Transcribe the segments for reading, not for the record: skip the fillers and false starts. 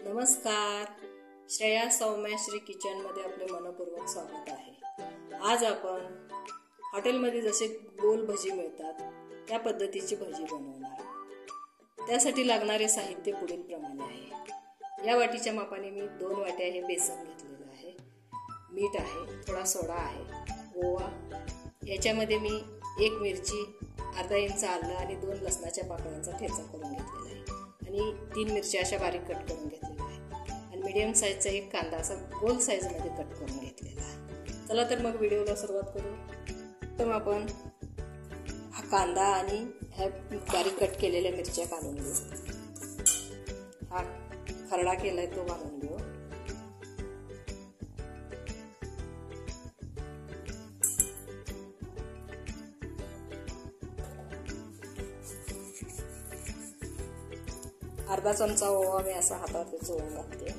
नमस्कार. श्रेया सौम्यश्री किचनमध्ये आपले मनपूर्वक स्वागत आहे. आज आपण हॉटेलमध्ये जसे गोल भजी मिळतात त्या पद्धतीची भजी बनवणार. त्यासाठी लागणारे साहित्य पुढील प्रमाणे आहे. या वाटीच्या मापाने मी 2 वाट्या हे बेसन घेतलेलं आहे. मीठ आहे, थोडा सोडा आहे, ओवा. याच्यामध्ये मी 1 मिरची, अर्धा इंच आलं आणि 2 लसणाच्या पाकळ्यांचा ठेचा करून घेतलेला आहे आणि 3 मिरच्या अशा बारीक कट करून घेतलेल्या आहेत आणि मीडियम साईजचा एक कांदा असा गोल साईजमध्ये कट करून घेतलेला आहे. चला तर मग व्हिडिओला सुरुवात करू. तर आपण हा कांदा आणि ह्या बारीक कट केलेल्या मिरच्या काढून घेऊ. हा खरडा केलाय तो घालून घेऊ. अर्धा चमचा ओवा मी असा हातावरती चोळून घालते.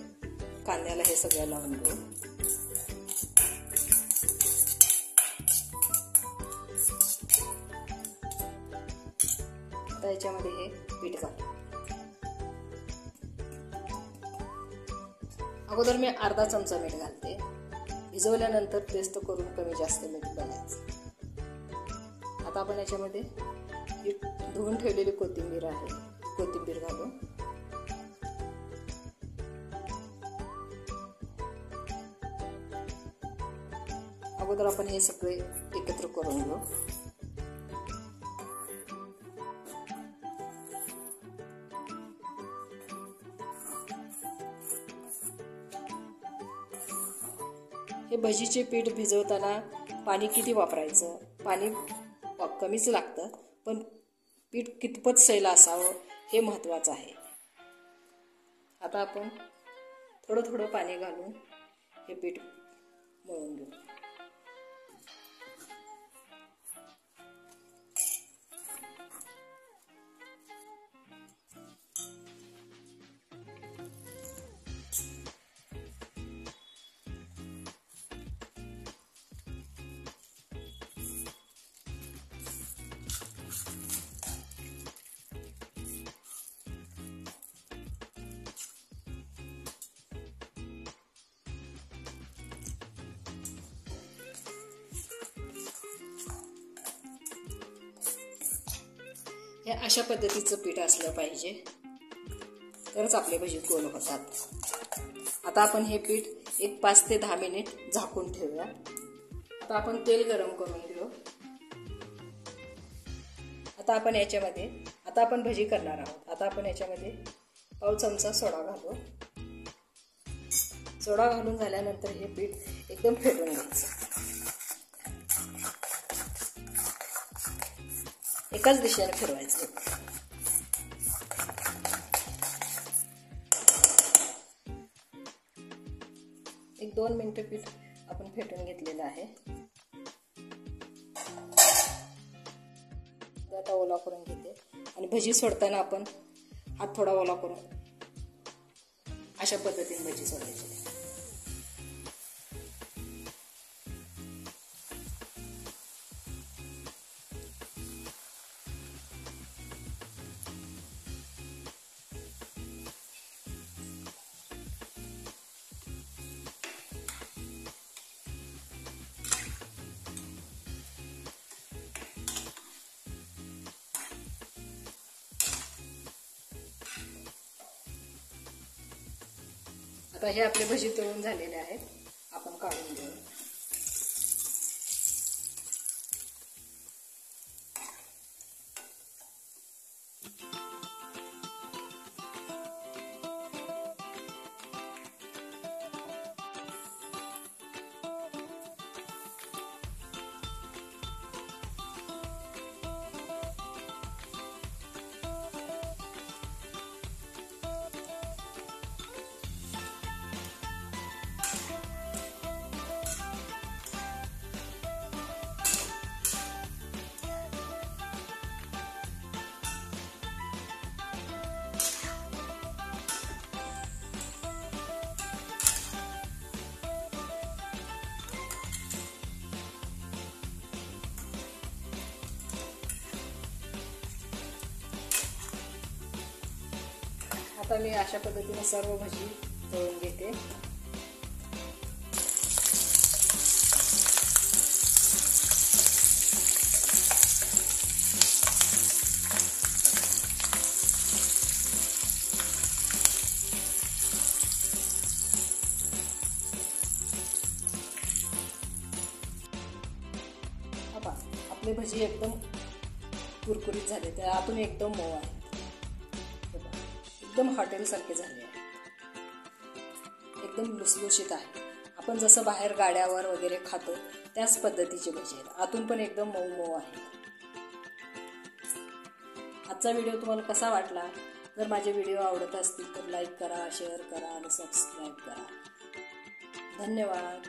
कांद्याला हे सगळं लावून घेऊ. आता याच्यामध्ये हे पीठ घालू. अगोदर मी अर्धा चमचा मीठ घालते. भिजवल्यानंतर टेस्ट करून कमी जास्त मीठ घालायचं. आता आपण याच्यामध्ये धुवून ठेवलेली कोथिंबीर आहे, कोथिंबीर घालू. अगोदर आपण हे सगळे एकत्र करून घेऊ. हे भजीचे पीठ भिजवताना पाणी किती वापरायचं? पाणी कमीच लागतं, पण पीठ कितपत सैल असावं हे महत्त्वाचं आहे. आता आपण थोडं थोडं पाणी घालून हे पीठ मळून घेऊ. हे अशा पद्धतीचं पीठ असलं पाहिजे, तरच आपले भजी गोल होतात. आता आपण हे पीठ एक 5 ते 10 मिनिट झाकून ठेवूया. आता आपण तेल गरम करून घेऊ. आता आपण भजी करणार आहोत. आता आपण याच्यामध्ये पाव चमचा सोडा घालू. सोडा घालून झाल्यानंतर हे पीठ एकदम फेटून घ्यायचं. एकाच दिशेने फिरवायचं. एक 2 मिनिटं पीठ आपण फेटून घेतलेलं आहे. आता ओला करून घेते आणि भजी सोडताना आपण हात थोडा ओला करून अशा पद्धतीने भजी सोडायची. आता हे आपले भजी तळून झालेले आहेत. आपण काढून घेऊ. आता मी अशा पद्धतीने सर्व भजी तळून घेते. आपले भजी एकदम कुरकुरीत झाले, त्या आतून एकदम मऊ आहे, एकदम हॉटेलसारखे झाले आहे, एकदम लुसलुशीत आहे. आपण जसं बाहेर गाड्यावर वगैरे खातो त्याच पद्धतीचे भजी आहेत, आतून पण एकदम मऊ मऊ आहे. आजचा व्हिडिओ तुम्हाला कसा वाटला? जर माझे व्हिडिओ आवडत असतील तर लाईक करा, शेअर करा आणि सबस्क्राईब करा. धन्यवाद.